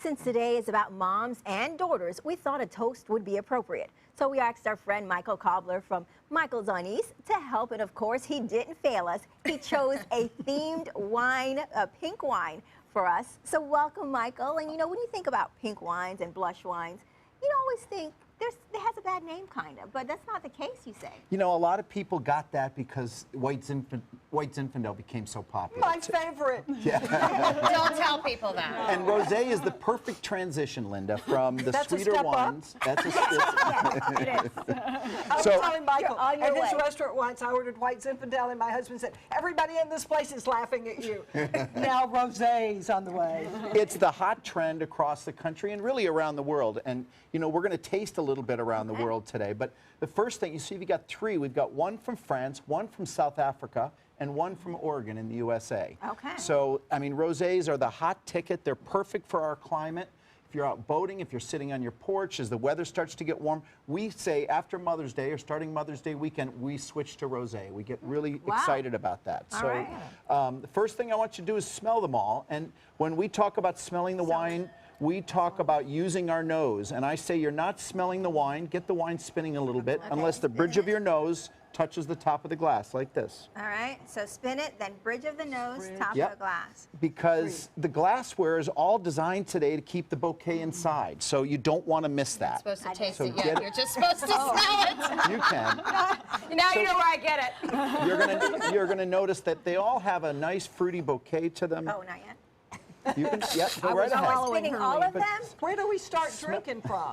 Since today is about moms and daughters, we thought a toast would be appropriate. So we asked our friend Michael Cobbler from Michael's on East to help, and of course he didn't fail us. He chose a themed wine, a pink wine for us. So welcome, Michael. And you know, when you think about pink wines and blush wines, you always think it has a bad name, kind of, but that's not the case, you say. You know, a lot of people got that because White Zinfandel became so popular. My favorite. Yeah. Don't tell people that. And rosé is the perfect transition, Linda, from the sweeter wines. That's a step. Yes, it is. I was So- telling Michael, You're on your at his way. restaurant once, I ordered White Zinfandel, and my husband said, everybody in this place is laughing at you. Now rosé's on the way. It's the hot trend across the country and really around the world. And, you know, we're going to taste a little bit around the world today. But the first thing, you see, we got three. We've got one from France, one from South Africa, and one from Oregon in the USA. Okay. So, I mean, rosés are the hot ticket. They're perfect for our climate. If you're out boating, if you're sitting on your porch, as the weather starts to get warm, we say after Mother's Day or starting Mother's Day weekend, we switch to rosé. We get really excited about that. All So right. the first thing I want you to do is smell them all. And when we talk about smelling the wine, we talk about using our nose. And I say you're not smelling the wine. Get the wine spinning a little bit, unless the bridge of your nose touches the top of the glass, like this. All right, so spin it, then bridge of the nose, top Yep. of the glass. Because the glassware is all designed today to keep the bouquet inside. So you don't want to miss that. Supposed to taste So it get yet. it- You're just supposed to smell it. You can. Now you know where I get it. You're gonna notice that they all have a nice fruity bouquet to them. Oh, not yet. You can, yep, go right ahead. Spinning all of them? Where do we start drinking from?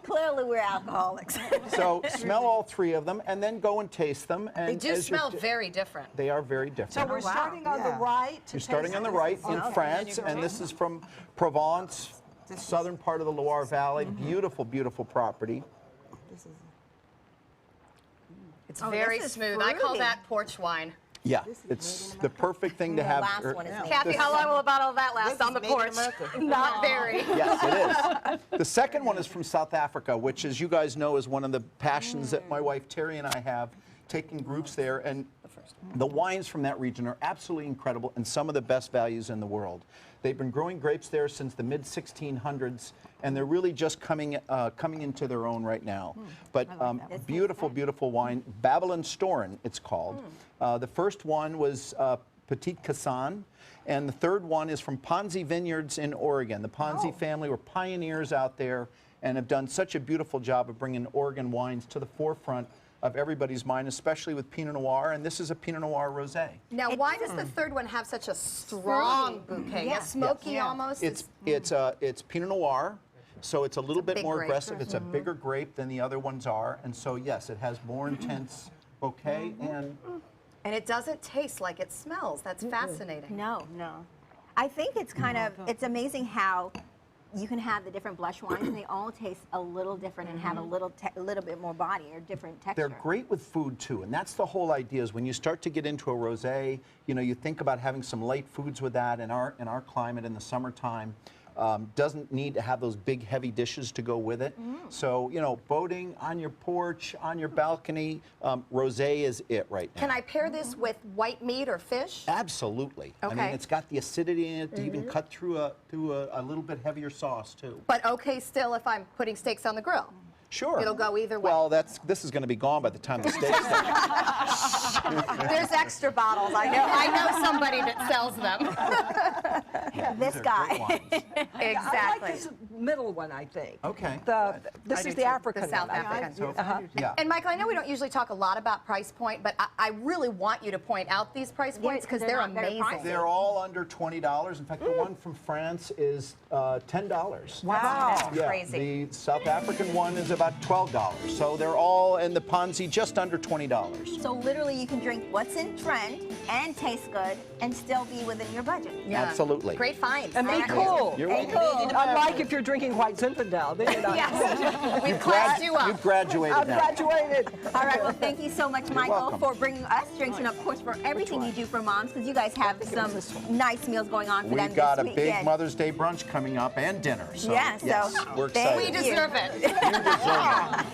Clearly we're alcoholics. So smell all three of them and then go and taste them. And They do as you're smell t- very different. They are very different. So we're starting on the right. You're starting on the right in France, and this is from Provence, southern part of the Loire Valley. Beautiful, beautiful property. It's very this is smooth. I call fruity. that porch wine. Yeah, it's the perfect thing to The have. last one is made. Kathy, how long will a bottle of that last on the porch? Not very. Yes, it is. The second one is from South Africa, which, as you guys know, is one of the passions that my wife Terry and I have, taking groups there. And the wines from that region are absolutely incredible and some of the best values in the world. They've been growing grapes there since the mid-1600s, and they're really just coming into their own right now. But beautiful, beautiful wine. Babylon Storen, it's called. The first one was Petit Cassan, and the third one is from Ponzi Vineyards in Oregon. The Ponzi family were pioneers out there and have done such a beautiful job of bringing Oregon wines to the forefront of everybody's mind, especially with Pinot Noir, and this is a Pinot Noir rosé. Now, why does the third one have such a strong bouquet? Yeah. A smoky almost? It's Pinot Noir, so it's a little bit big more grape. aggressive. It's a bigger grape than the other ones are, and so yes, it has more intense bouquet and. And it doesn't taste like it smells. That's fascinating. No. I think it's kind of, it's amazing how you can have the different blush wines and they all taste a little different and have a little bit more body or different texture. They're great with food too, and that's the whole idea. Is when you start to get into a rosé, you know, you think about having some light foods with that. In our climate in the summertime, doesn't need to have those big heavy dishes to go with it. So you know, boating on your porch, on your balcony, rosé is it right now. Can I pair this with white meat or fish? Absolutely. I mean, Okay. it's got the acidity in it to even cut through a little bit heavier sauce too. But okay still if I'm putting steaks on the grill. Sure. It'll go either way. Well, this is going to be gone by the time the steak's done. There's extra bottles. I know somebody that sells them. This These are guy. great wines. I Exactly. like this middle one, I think. Okay. This is the African The South one. African. Yeah. And Michael, I know we don't usually talk a lot about price point, but I really want you to point out these price points because they're not very amazing. pricey. They're all under $20. In fact, the one from France is $10. Wow. That's Yeah, crazy. the South African one is about $12. So they're all in the Ponzi just under $20. So literally you can drink what's in trend and taste good and still be within your budget. Yeah. Absolutely. Great finds. And be Alright. cool. You're Hey, welcome. cool. Unlike if you're drinking White Zinfandel, then you're not. Yes. We've classed you up. You've graduated I've now. graduated. All right, well, thank you so much, Michael, welcome. for bringing us drinks and, of course, for everything you do for moms, because you guys have some nice meals going on for them We've got a this big weekend. Mother's Day brunch coming up and dinner. So, Yeah, so yes, we're thank excited. We deserve it. You deserve it.